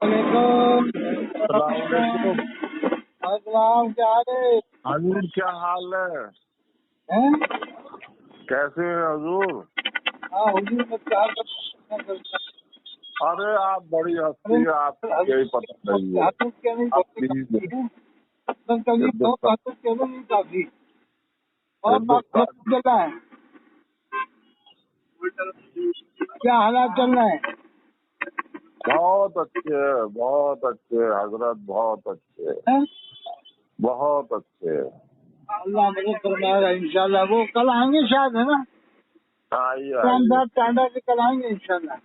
अस्सलाम वालेकुम। अस्सलाम, क्या हाल है? हजूर क्या हाल है? हैं? कैसे हैं हजूर? हाँ, हुजूर में क्या करता? अरे आप बड़ी हस्ती है, आप यही पता नहीं है। हजूर के नहीं आप बोलते प्लीज काफी है। असल तकलीफ हो हिंदुस्तान हजूर के नहीं काफी। और बात हिंदुस्तान चल रहा है, क्या हालात चल रहे हैं? बहुत अच्छे है, बहुत अच्छे है हजरत, बहुत अच्छे है, हैं? बहुत अच्छे है। अल्लाह मदद फरमाएगा इंशाल्लाह। वो कल आएंगे शायद, है ना? आइए इमरान आइए, साहब टांडा से कल आएंगे इंशाल्लाह।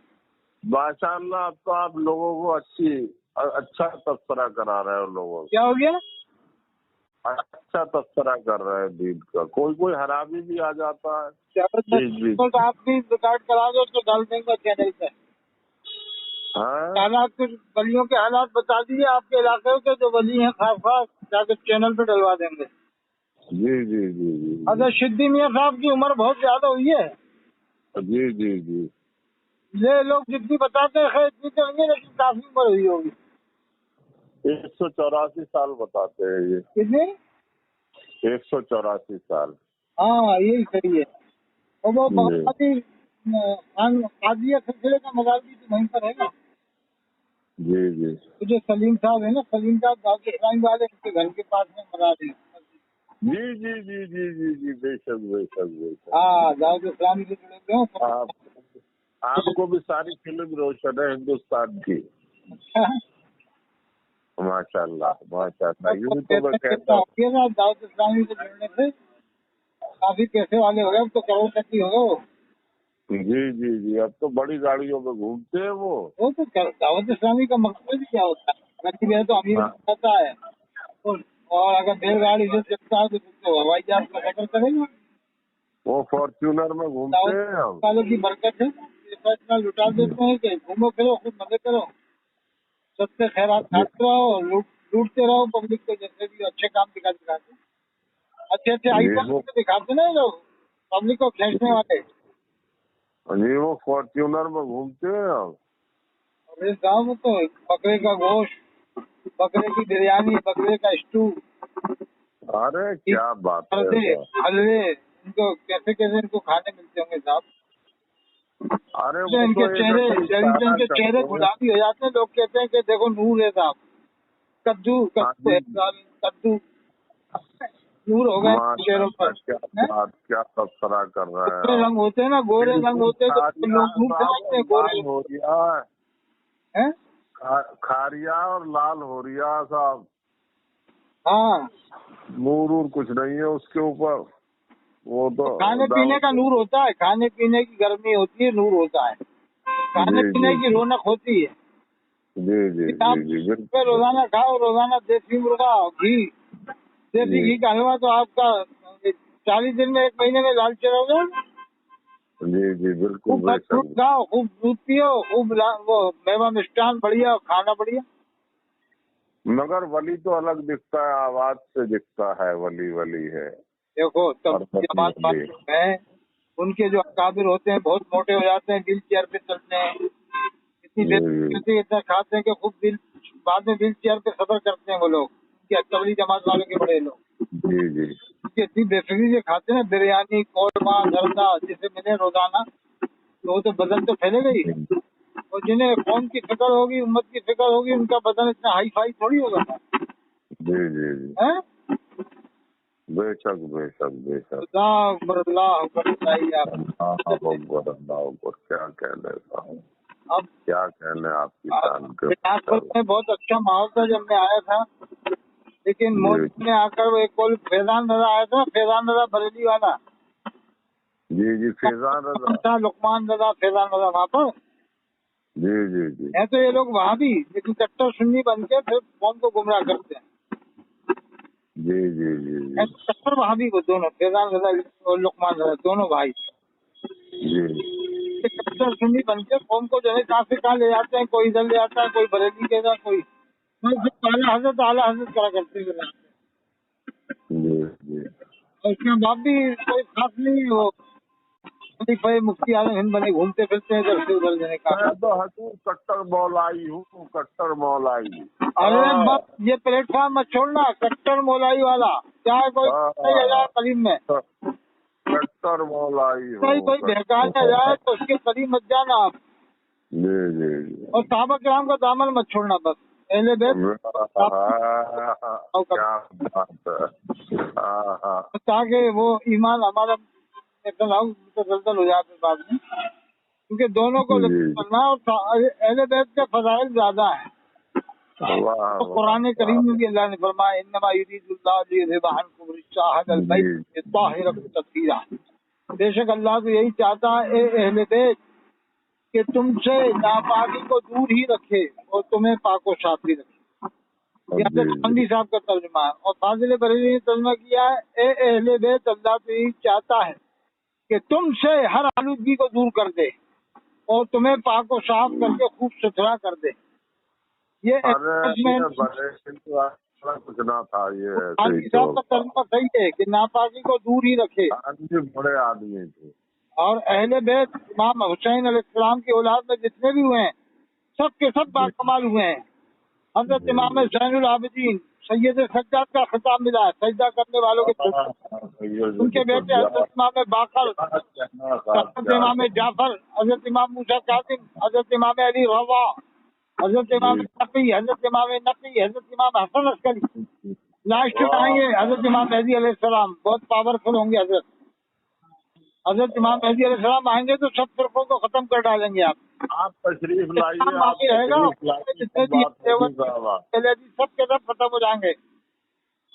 माशाअल्लाह। अब तो आप लोगों को अच्छा तस्करा करा रहे हो लोगों को, क्या हो गया? अच्छा तस्करा कर रहे हैं दीन का। कोई कोई हरामी भी आ जाता है बीच बीच तो आप भी रिकॉर्ड करा दो तो डाल देंगे चैनल पे। हाँ। हालात कुछ गलियों के हालात बता दीजिए आपके इलाके के, जो वली हैं खास खास, जाके चैनल पे डलवा देंगे। जी जी जी जी अच्छा, सिद्दी मियाँ साहब की उम्र बहुत ज्यादा हुई है। जी जी जी। ये लोग जितनी बताते हैं खैर इतनी तो नहीं है, लेकिन काफी उम्र हुई होगी। 184 साल बताते हैं ये, कितनी? 184 साल। हाँ, यही सही है। और वो जी बगदादी कादिया सिलसिले का मजार भी तो वहीं पर है ना। जी जी तो जो सलीम साहब है ना, सलीम साहब दाऊद इस्लामी वाले, उनके घर के पास में मजार है। जी जी जी जी जी जी, बेशक बेशक बेशक। हाँ, दाऊद इस्लामी से जुड़े हुए हैं। आप आपको भी सारी फिल्म रोशन है हिंदुस्तान की। अच्छा, माशाल्लाह माशाल्लाह, सब यूं तो मैं कहते कहता हैं हूँ। कि ना दाऊद इस्लामी से जुड़ने से काफी पैसे वाले हो गए, अब तो करोड़पति हो गए वो। जी जी जी, अब तो बड़ी गाड़ियों में घूमते हैं वो। वो तो दावत इस्लामी का मकसद ही क्या होता है? गरीब है तो अमीर हाँ, बनाता है। और अगर बैलगाड़ी से चलता है तो हवाई जहाज का सफर करेगा। वो फॉर्च्यूनर में घूमते दावत हैं हम। वालों की बरकत है, पैसा इतना लुटा देते हैं कि घूमो फिरो खूब मजे करो, सबसे खैरात जी खाते रहो, लूटते रहो पब्लिक को, जैसे भी अच्छे काम दिखाते अच्छे अच्छे जी आइटम दिखाते ना लोग पब्लिक को खींचने वाले। वो फॉर्च्यूनर में घूमते हैं हम। अरे गाँव में तो बकरे का गोश्त, बकरे की बिरयानी, बकरे का स्टू, अरे क्या बात है हलवे साहब। हलवे, इनको कैसे कैसे इनको खाने मिलते होंगे साहब। अरे तो वो इनके तो एक चेहरे, ऐसा जब इशारा इनके चेहरे करते हैं। गुलाबी हो जाते हैं, लोग कहते हैं कि देखो नूर है साहब। कद्दू हाँ कद्दू जी, है साहब, कद्दू नूर हो गए चेहरों माशाल्लाह, पर। क्या हैं? बात, क्या तबसरा कर रहे हैं गोरे आप। रंग होते हैं ना, गोरे रंग बिल्कुल होते हैं तो खारिया लोग मुंह साहब फैलाते और हैं गोरे लाल हो रिया है। हैं। खारिया और लाल हो रिया साहब, हाँ, नूर वूर कुछ नहीं है उसके ऊपर। वो तो तो खाने पीने का दावत। नूर होता है, खाने पीने की गर्मी होती है, नूर होता है, खाने जी पीने जी की रौनक होती है। जी जी आप जी जी बिल्कुल। रोजाना खाओ, रोजाना देसी मुर्गा घी, देसी जी घी का हलवा, तो आपका 40 दिन में, 1 महीने में लाल चढ़ोगे। जी जी बिल्कुल खूब फल फ्रूट बेशक। खाओ, खूब दूध पियो, खूब वो मेवा मिष्ठान बढ़िया, खाना बढ़िया। मगर वली तो अलग दिखता है, आवाज से दिखता है वली वली है। देखो तब और वली जमात वली। वाले हैं, उनके जो अकाबिर होते हैं बहुत मोटे हो जाते हैं, व्हील चेयर पे चलते हैं, इतनी जी देर इतना खाते हैं कि खूब बाद में व्हील चेयर पे सफर करते हैं वो लोग, उनकी तबली जमात वालों के बड़े लोग। जी जी उनकी इतनी बेफिक्री से खाते हैं ना, बिरयानी, कौरमा, जर्दा जिसे मिले रोजाना, तो वो तो बदन तो फैलेगा ही। जी और जिन्हें कौम की फिक्र होगी, उम्मत की फिक्र होगी, उनका बदन इतना हाई फाई थोड़ी होगा। जी जी, हैं? बेशक बेशक बेशक। अल्लाह अकबर, अल्लाह अकबर, बताइए आप। अल्लाह अकबर अल्लाह अकबर, क्या कहने साहब, अब क्या कहने आपकी शान के बिलासपुर ऊपर। में बहुत अच्छा माहौल था जब मैं आया था, लेकिन जी मोदी ने आकर वो एक कोई फैजान रजा आया था, फैजान रजा बरेली वाला जी जी, फैजान रजा। था, लुकमान रजा, फैजान रजा वहाँ पर जी जी जी है। तो ये लोग वहाँ भी लेकिन कट्टर सुन्नी बन के फिर कौम को गुमराह करते हैं। जी जी जी जी कट्टर वहाँ भी वो दोनों फैजान रजा और लुकमान रजा दोनों भाई जी कट्टर सुन्नी बन के कौम को जो है कहाँ से कहाँ ले जाते हैं, कोई इधर ले जाता है, कोई बरेली के साथ, कोई आला हजरत करा करते हैं। जी जी। और उसके बाप भी कोई खास नहीं हो, खलीफा मुफ्ती आलम हिंद बने, घूमते फिरते हैं इधर से उधर जाने का। मैं तो हजूर कट्टर मौलाई हूँ, कट्टर मौलाई। अरे बस ये प्लेटफॉर्म मत छोड़ना, कट्टर मौलाई वाला, चाहे कोई करीब में कट्टर मौलाई हूँ। कोई बहका न जाए तो उसके करीब मत जाना आप। जी जी जी। और सहाबा किराम का दामन मत छोड़ना बस। अहले बैत क्या बात है। ताकि वो ईमान हमारा मुतसलसल हो जाए बाद में, क्योंकि दोनों को करना। और अहले बैत के फजाइल ज्यादा है। तो कुरान करीम में भी अल्लाह ने फरमाया इन्नमा युरीदुल्लाहु लियुज़हिबा अन्कुम रिज्सा अहलल बैत ताहिरकुम तत्हीरा। बेशक अल्लाह तो यही चाहता है ए अहले बैत कि तुमसे नापाकी को दूर ही रखे और तुम्हें पाको साफ ही रखे। यह मंदी साहब का तर्जुमा है। और फाजिल बरेली ने तर्जुमा किया है ए अहले बैत अल्लाह तो यही चाहता है कि तुमसे हर आलूदगी को दूर कर दे और तुम्हें पाको साफ करके खूब सुथरा कर दे। ये कुछ ना था ये साहब का तर्जुमा सही है कि नापाकी को दूर ही रखे। बड़े आदमी थे। और अहले बैत इमाम हुसैन अलैहिस्सलाम की औलाद में जितने भी हुए हैं सब के सब बाकमाल हुए हैं। हजरत इमाम ज़ैनुल आबिदीन सैयद सज्जाद का खिताब मिला है, सजदा करने वालों के उनके बेटे हजरत इमाम बाकर, हजरत इमाम जाफर, हजरत इमाम मूसा कासिम, हजरत इमाम अली रवा, हजरत इमाम नकी, हजरत इमाम नकी, हजरत इमाम हसन अस्करी, लास्ट में आएंगे हजरत इमाम मेहदी अलैहिस्सलाम, बहुत पावरफुल होंगे हजरत इमाम मेहदी अलैहिस्सलाम आएंगे तो सब फिरकों को खत्म कर डालेंगे आप तशरीफ लाइए, बाकी रहेगा सब के सब खत्म हो जाएंगे।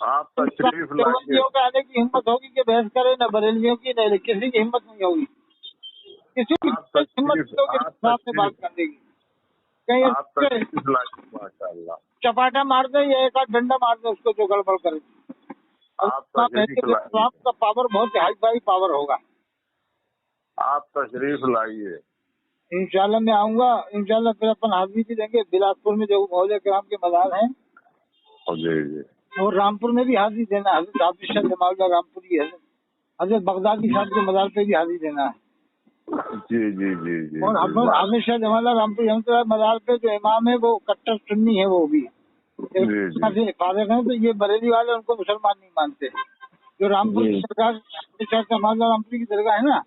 आप तशरीफ लाइए। का आने की हिम्मत होगी कि बहस करे, न बरेलियों की न किसी की हिम्मत नहीं होगी, किसी की हिम्मत से बात करने की। कहीं चपाटा मार दे या एक आध डंडा मार दे उसको जो गड़बड़ करे। आपका पावर बहुत हाई फाई पावर होगा। आप तशरीफ लाइए। इंशाल्लाह मैं आऊंगा, इंशाल्लाह फिर अपन हाजिरी भी देंगे। बिलासपुर में जो मौला किराम के मज़ार हैं और रामपुर में भी हाजिरी देना। हजरत हाफिज शाह जमालुल्लाह रामपुरी है, हजरत बगदादी साहब के मज़ार पे भी हाजिरी देना है। जी जी जी जी। और हाफिज शाह जमालुल्लाह रामपुरी मज़ार पे जो इमाम है वो कट्टर सुन्नी है, वो भी फारिग है। तो ये बरेली वाले उनको मुसलमान नहीं मानते। जो रामपुर की सरकार हाफिज शाह जमालुल्लाह रामपुरी की दरगाह है ना,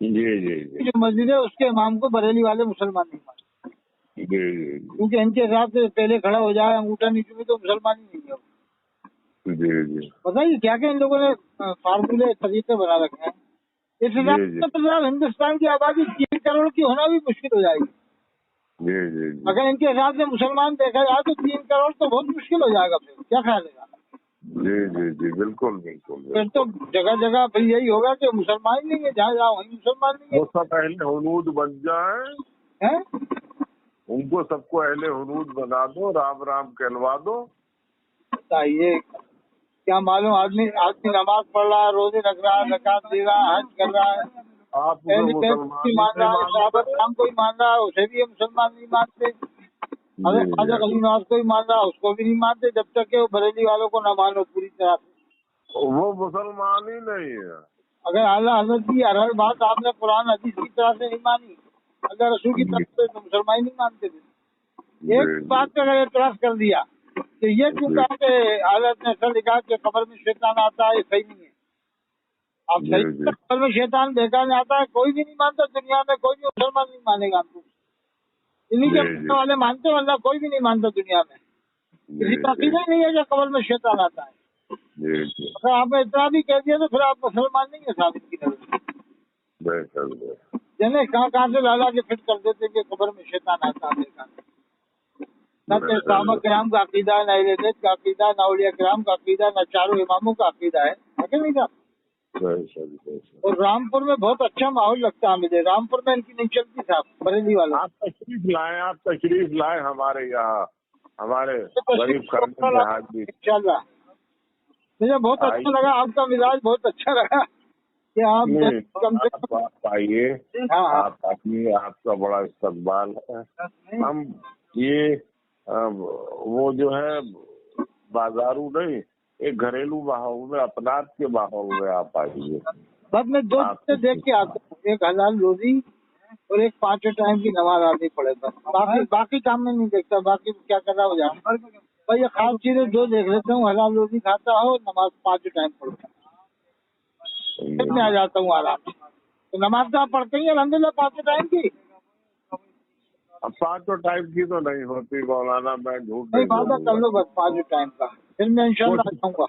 जी जी जो मस्जिद है उसके इमाम को बरेली वाले मुसलमान नहीं मानते। क्योंकि इनके हिसाब से पहले खड़ा हो जाए अंगूठा नीचे में तो मुसलमान ही नहीं है। जी। बताइए क्या क्या इन लोगों ने फार्मूले तरीके बना रखे हैं। इस हिसाब से मतलब हिंदुस्तान की आबादी 3 करोड़ की होना भी मुश्किल हो जाएगी। जी। अगर इनके हिसाब से मुसलमान देखा जाए तो 3 करोड़ तो बहुत मुश्किल हो जाएगा। फिर क्या ख्याल है? जी बिल्कुल। फिर तो जगह जगह फिर यही होगा कि मुसलमान नहीं है, जहाँ जाओ वहीं मुसलमान नहीं है। वो सब अहले हुनूद बन जाए हैं? उनको सबको अहले हुनूद बना दो, राम राम कहलवा दो। बताइए क्या मालूम आदमी नमाज पढ़ रहा है, रोजे रख रहा है, ज़कात दे रहा है, हज कर रहा है, आप मान रहा है, साहबत नाम को ही मान रहा है, उसे भी मुसलमान नहीं मानते। अगर ख्वाजा अली नवाज को ही मान रहा है उसको भी नहीं मानते, जब तक कि वो बरेली वालों को न मानो पूरी तरह से। वो मुसलमान ही नहीं है। अगर आला हजरत की हर बात आपने कुरान हदीस की तरह से नहीं मानी, अल्लाह रसूल की तरफ से, तो मुसलमान नहीं मानते थे। एक बात पे अगर एतराज कर दिया कि ये क्यों कहा कि हालत ने ऐसा लिखा कि कब्र में शैतान आता है, ये सही नहीं है। अब सही कब्र में शैतान देखा नहीं आता है, कोई भी नहीं मानता दुनिया में, कोई भी मुसलमान नहीं मानेगा हमको। इन्हीं के वाले मानते हो, अल्लाह कोई भी नहीं मानता दुनिया में। किसी का अकीदा नहीं है कि कब्र में शैतान आता है। अगर आपने इतना भी कह दिया तो फिर आप मुसलमान नहीं है साबित की नजर। जने कहाँ से लाला के फिट कर देते कि कब्र में शैतान आता है। न सहाबा किराम का अकीदा, न अहले बैत का अकीदा, न औलिया किराम का अकीदा, न चारों इमामों का अकीदा है कि नहीं साहब? और रामपुर में बहुत अच्छा माहौल लगता है मुझे। रामपुर में इनकी नहीं चलती साहब, बरेली वाला। आप तशरीफ लाए हमारे यहाँ, हमारे गरीब इंशाल्लाह। मुझे बहुत अच्छा लगा, आपका मिजाज बहुत अच्छा लगा कि आप कम से कम आइए। आप आइए, आपका बड़ा इस्तकबाल है। हम ये वो जो है बाजारू नहीं, एक घरेलू माहौल में, अपनात के माहौल में आप आइए। बस मैं 2 चीजें देख के आता हूँ। एक हलाल रोजी और एक 5 टाइम की नमाज आदमी पढ़े बस। बाकी काम में नहीं देखता, बाकी क्या कर रहा हो जाए भाई। ये खास चीजें दो देख लेता हूँ, हलाल रोजी खाता हो, नमाज 5 टाइम पढ़ता हूँ, में आ जाता हूँ आराम से। तो नमाज तो आप पढ़ते ही अल्हम्दुलिल्लाह 5 टाइम की। अब 5 टाइम की तो नहीं होती मौलाना, मैं झूठ नहीं, नहीं वादा कर लो बोलूंगा। बस 5 टाइम का, फिर मैं इंशाल्लाह आ जाऊंगा।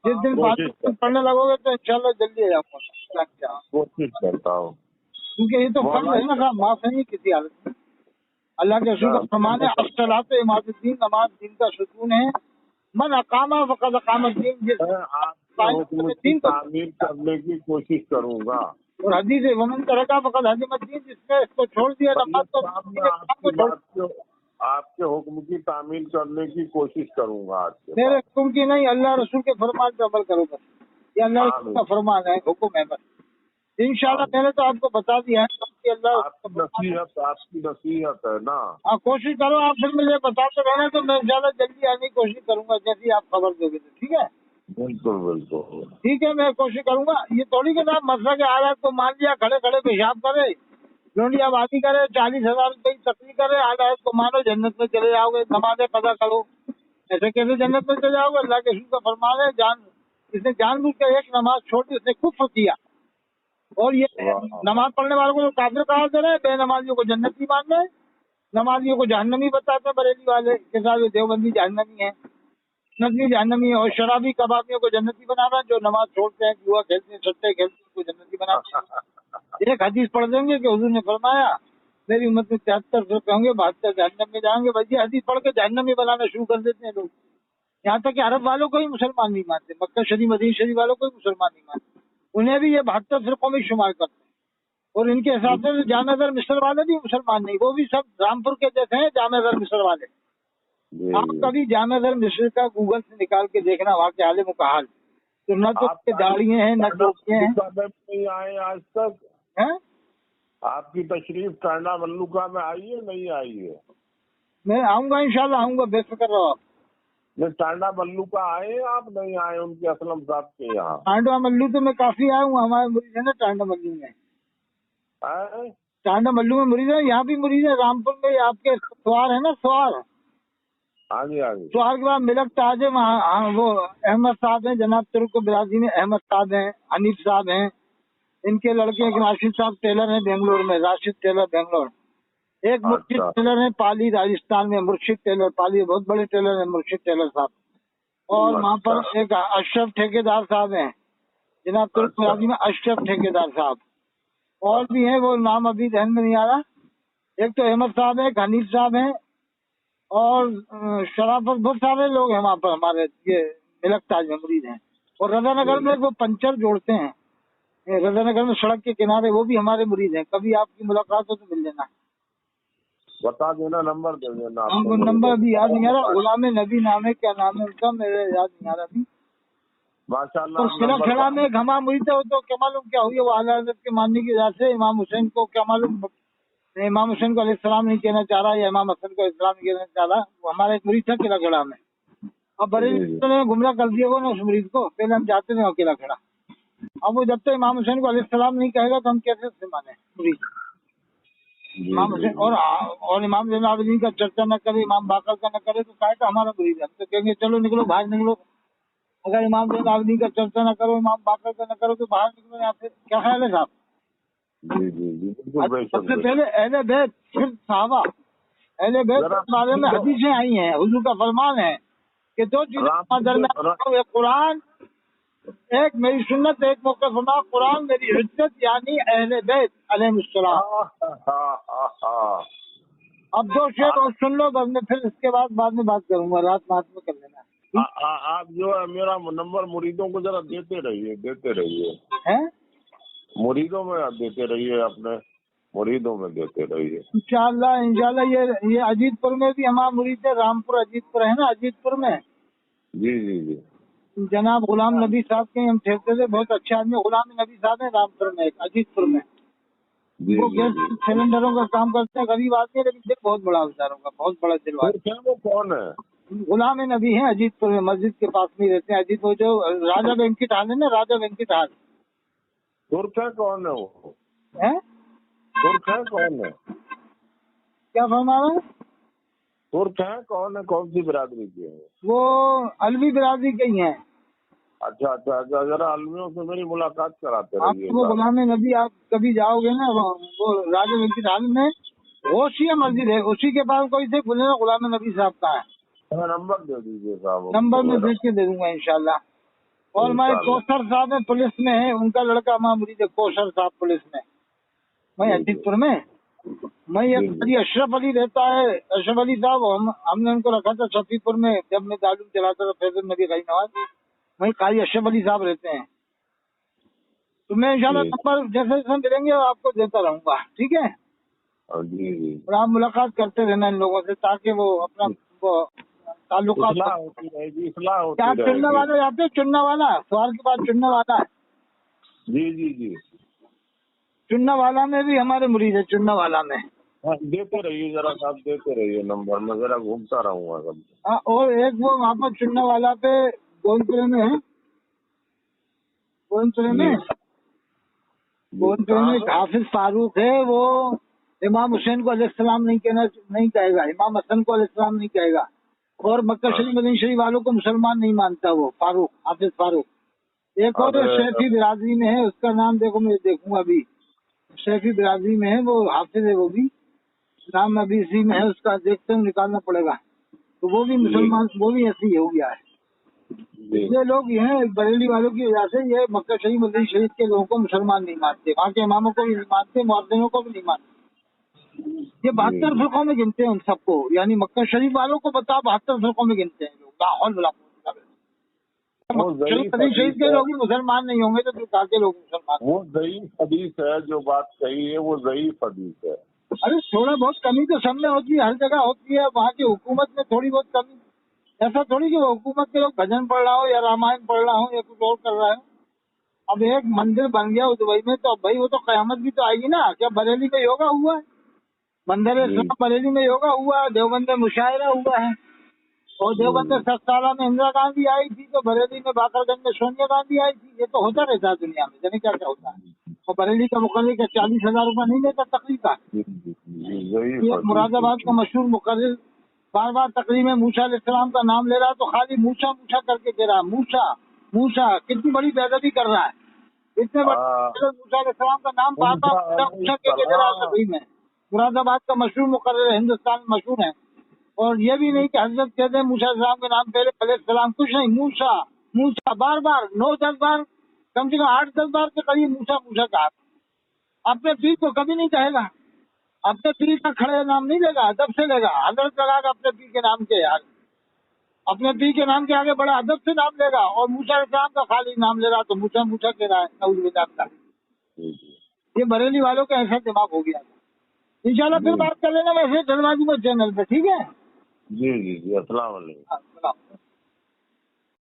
जिस दिन 5 टाइम पढ़ने लगोगे तो इंशाल्लाह जल्दी आ जाऊंगा। कोशिश करता हूँ, क्योंकि ये तो फर्ज है ना साहब, माफ है नहीं किसी हालत में। अल्लाह के रसूल का फरमान है, अस्सलातु इमादुद्दीन, नमाज दीन का सुकून है। मन अकामा फक़द अक़ामद्दीन, जिस मैं आपके हुक्म की दीन को। तामील करने की कोशिश करूंगा। और हदीस है, वमन तरका फक़द हदिमद्दीन, जिसने इसको छोड़ दिया नमाज को, आपकी बात को, आपके हुक्म की तामील करने की कोशिश करूंगा आज से। मेरे हुक्म की नहीं, अल्लाह रसूल के फरमान पे अमल करो बस। ये अल्लाह रसूल का फरमान है, हुक्म है बस। इंशाल्लाह मैंने तो आपको बता दिया है कि अल्लाह आपकी नसीहत है ना। कोशिश करो आप, फिर मुझे बताते रहना तो मैं ज्यादा जल्दी आने की कोशिश करूंगा, जैसी आप खबर दोगे तो। ठीक है, बिल्कुल बिल्कुल ठीक है, मैं कोशिश करूंगा। ये थोड़ी के साथ मसला के हालात को मान लिया, खड़े खड़े पेशाब करे, लोंडियाबाजी करे, 40,000 रुपये की तकलीफ करे, हालात को मानो जन्नत में चले जाओगे, नमाज़ें कदा करो। ऐसे कैसे जन्नत में चले जाओगे? अल्लाह के रसूल का फरमान है, जिसने जानबूझ कर एक नमाज छोड़ी उसने कुफ्र किया। और ये नमाज पढ़ने वालों को काफिर कहा जा रहा है, बेनमाजियों को जन्नती मान रहे हैं, नमाजियों को जहन्नमी बताते हैं बरेली वाले के साथ। देवबंदी जहन्नमी है, नजमी जहन्नमी है, और शराबी कबाबियों को जन्नती बना रहा है। जो नमाज छोड़ते हैं, जुआ खेलते हैं, सट्टे खेलते हैं, उनको जन्नती बनाते हैं। एक हदीस पढ़ देंगे कि हुजूर ने फरमाया मेरी उम्मत में 73 फिरके होंगे, 72 जहन्नम में जाएंगे। भाई ये हदीस पढ़ के जहन्नमी बनाना शुरू कर देते हैं लोग। यहाँ तक कि अरब वालों को ही मुसलमान नहीं मानते, मक्का शरीफ मदीना शरीफ वालों को ही मुसलमान नहीं मानते, उन्हें भी ये 72 फिरकों में शुमार करते हैं। और इनके हिसाब से जामेदर मिस्र वाले भी मुसलमान नहीं, वो भी सब रामपुर के जैसे हैं जामेदर मिस्र वाले। आप कभी जामेदर मिस्र का गूगल से निकाल के देखना, वहाँ के आलिम का हाल, तो न तो दाढ़ियाँ हैं न टोपियाँ हैं। नहीं आए आज तक हैं? आपकी तशरीफ टांडा मल्लुका में आई है नहीं आई है? मैं आऊंगा इंशाल्लाह, आऊंगा, बेफिक्र रहो आप। मैं टांडा मल्लुका आए आप नहीं आए उनके असलम साहब के यहाँ? टांडा मल्लू तो मैं काफी आया हूँ, हमारे मुरीद है ना टांडा मल्लू में। टांडा मल्लू में मुरीद है, यहाँ भी मुरीद है, रामपुर में आपके स्वार है ना, स्वार। हाँ जी हाँ जी। स्वार के बाद मिलक ताज है वहाँ, वो अहमद साहब हैं, जनाब तुर्क बिराजी में अहमद साहब हैं, हनीफ साहब हैं। इनके लड़के एक राशिद साहब टेलर हैं बेंगलोर में, राशिद टेलर बेंगलोर। एक मुर्शिद टेलर है पाली राजस्थान में, मुर्शिद टेलर पाली, बहुत बड़े टेलर है मुर्शिद टेलर साहब। और वहाँ पर एक अशरफ ठेकेदार साहब हैं, जनाब तुर्क बिराजी में अशरफ ठेकेदार साहब। और भी हैं, वो नाम अभी ध्यान में नहीं आ रहा। एक तो अहमद साहब है, एक हनीफ साहब हैं, और शराफत, बहुत सारे लोग हैं वहाँ पर हमारे ये मिलक ताज में मुरीद हैं। और रजानगर में वो पंचर जोड़ते हैं, रजानगर में सड़क के किनारे, वो भी हमारे मुरीद हैं। कभी आपकी मुलाकात हो तो मिल लेना, बता देना, नंबर दे देना। हमको नंबर अभी याद नहीं आ रहा, गुलाम नबी नाम है, क्या नाम है उनका, मेरे याद नहीं आ रहा अभी। माशाल्लाह। और सिला खड़ा में घमा मुरीद है, तो क्या मालूम क्या हुई, वो आला हज़रत के मानने की वजह से इमाम हुसैन को क्या मालूम, इमाम हुसैन को अलैहिस्सलाम नहीं कहना चाह रहा, या इमाम हसन को इस्लाम नहीं कहना चाह रहा। वो हमारा एक मुरीद था किला खड़ा में, अब बरेली ने गुमराह कर दिया वो ना उस मुरीद को। पहले हम जाते थे किला खड़ा, अब वो जब तक इमाम हुसैन को अलैहिस्सलाम नहीं कहेगा तो हम कैसे उससे माने मुरीद। इमाम हुसैन और इमाम ज़ैनुल आबिदीन का चर्चा न करे, इमाम बाकर का न करे, तो क्या का हमारा मुरीद है। तो कहेंगे चलो निकलो बाहर निकलो। अगर इमाम ज़ैनुल आबिदीन का चर्चा न करो, इमाम बाकर का न करो, तो बाहर निकलो यहाँ से। क्या ख्याल है साहब? जी जी जी, सबसे पहले अहले बैत, फिर सहाबा। अहले बैत के बारे में हदीसें आई हैं, हुजूर का फरमान है कि दो चीजें दरमियान, एक कुरान, एक मेरी सुन्नत, एक मौका फरमा कुरान मेरी इज्जत, यानी अहले बैत अलैहिस्सलाम। अब दो शेर और सुन लो, बस मैं फिर इसके बाद में बात करूंगा, रात में कर लेना। आप जो है मेरा नंबर मुरीदों को जरा देते रहिए हैं, मुरीदों में देते रहिए, अपने मुरीदों में देते रहिए इंशाल्लाह। ये अजीतपुर में भी हमारा मुरीद है, रामपुर अजीतपुर है ना, अजीतपुर में। जी जी जी। जनाब गुलाम नबी साहब के हम ठहरते थे, बहुत अच्छे आदमी गुलाम नबी साहब है, रामपुर में, अजीतपुर में। वो गैस सिलेंडरों का काम करते हैं, गरीब आदमी, लेकिन दिल बहुत बड़ा बेचारों का, बहुत बड़ा दिल वाला। वो कौन है? गुलाम नबी है, अजीतपुर में, मस्जिद के पास में रहते हैं। अजीत वो जो राजा वेंकट हाल है ना, राजा वेंकट हाल। तुर्क है, कौन है वो? है? तुर्क है कौन है? क्या फरमा रहे हैं? तुर्क है कौन है, कौन सी बिरादरी के हैं? वो अलवी बिरादरी के ही हैं। अच्छा अच्छा अच्छा, जरा अलमियों से मेरी मुलाकात कराते आप रहिए। वो गुलाम नबी, आप कभी जाओगे ना वो राजा वकील हाल में होशिया मस्जिद है, उसी के पास कोई से बोले गुलाम नबी साहब का है। नंबर दे दीजिए साहब। नंबर में देख के दे दूंगा इंशाल्लाह। और हमारे कौसर साहब है, पुलिस में है, उनका लड़का मामूली है, कौसर साहब पुलिस में, मैं अजीतपुर में। मैं ये अशरफ अली रहता है, अशरफ अली साहब, हमने उनको रखा था शफीपुर में, जब मैं दारूम चलाता था फैजल नबी खाई नवाज, वही कारी अशरफ अली साहब रहते हैं। तो मैं इंशाल्लाह नंबर जैसे जैसे मिलेंगे आपको देता रहूंगा, ठीक है? जी। और आप मुलाकात करते रहना इन लोगों से, ताकि वो अपना वो ताल्लुकात होती रहेगी, इस्लाह होती क्या रहेगी। चुनने वाला जाते चुनने वाला सवाल के बाद चुनने वाला है। जी जी जी, चुनने वाला में भी हमारे मुरीद है, चुनने वाला में। हाँ, देते रहिए जरा साहब, देते रहिए नंबर, मैं जरा घूमता रहूंगा सब। हाँ, और एक वो वहाँ पर चुनने वाला पे गोविंदपुरे में है, गोविंदपुरे में एक हाफिज फारूक है, वो इमाम हुसैन को अलैहिस्सलाम नहीं कहेगा, इमाम हसन को अलैहिस्सलाम नहीं कहेगा, और मक्का शरीफ मदीना शरीफ वालों को मुसलमान नहीं मानता वो फारूक, हाफिज फारूक। एक और शैफी बिरादरी में है, उसका नाम देखो, मैं देखूंगा अभी, शैफी बिरादरी में है वो, हाफिज है वो भी, नाम अभी इसी में है उसका, देखते हैं निकालना पड़ेगा। तो वो भी मुसलमान, वो भी ऐसी हो गया है। ये लोग ये हैं बरेली वालों की वजह से, ये मक्का शरीफ मदीना शरीफ के लोगों को मुसलमान नहीं मानते, वहाँ के इमामों को भी नहीं मानते, मुअज्जिनों को भी नहीं मानते। ये 72 फिरकों में गिनते हैं उन सबको, यानी मक्का शरीफ वालों को बताओ 72 फिरकों में गिनते हैं लोग। शरीफ के लोग ही मुसलमान नहीं होंगे तो कहाँ के लोग मुसलमान? वो ज़ईफ़ हदीस है, जो बात कही है वो ज़ईफ़ हदीस है। अरे थोड़ा बहुत कमी तो सब में होती है, हर जगह होती है, वहाँ की हुकूमत में थोड़ी बहुत कमी। ऐसा थोड़ी कि वो हुकूमत के लोग भजन पढ़ रहा हो या रामायण पढ़ रहा हो या कुछ और कर रहा है। अब एक मंदिर बन गया दुबई में, तो भाई वो तो कयामत भी तो आएगी ना। क्या बरेली में योगा हुआ है? मंदिर इस्लाम बरेली में योगा हुआ है, देवबंद में मुशायरा हुआ है, और देवबंद में सस्ताला में इंदिरा गांधी आई थी, तो बरेली में बाकरगंज में सोनिया गांधी आई थी। ये तो होता रहता है दुनिया में, जाने क्या क्या होता है। और बरेली का मुकर्रिर का 40,000 रुपया नहीं लेता तकरीर का। ये मुरादाबाद का मशहूर मुकर्रिर बार बार तकरीर में मूसा अलैहिस्सलाम का नाम ले रहा है, तो खाली मूसा मूसा करके कह रहा है, मूसा मूसा, कितनी बड़ी बेअदबी कर रहा है। इतने बड़े मूसा अलैहिस्सलाम का नाम बार बार मूसा कह रहा है तकरीर में। मुरादाबाद का मशहूर मुकर्रिर हिंदुस्तान में मशहूर है। और ये भी नहीं कि हजरत कहते हैं मूसा अलैहिस्सलाम के नाम पहले अलैहिस्सलाम, कुछ नहीं, मूसा मूसा बार बार 9-10 बार, कम से कम 8-10 बार के करीब मूसा मूसा कहा। अपने पीर को कभी नहीं कहेगा, अपने पीर का खड़े नाम नहीं लेगा, अदब से लेगा, हजरत लगागा अपने पीर के नाम के। यार अपने पीर के नाम के आगे बड़ा अदब से नाम लेगा, और मूसा अलैहिस्सलाम का खाली नाम ले रहा तो मूसा मूसा कह रहा है, नऊज़ बिल्लाह का। ये बरेली वालों का ऐसा दिमाग हो गया। इंशाल्लाह फिर बात कर लेना वैसे जलवाजी में चैनल पे, ठीक है? जी जी जी, अस्सलाम वालेकुम।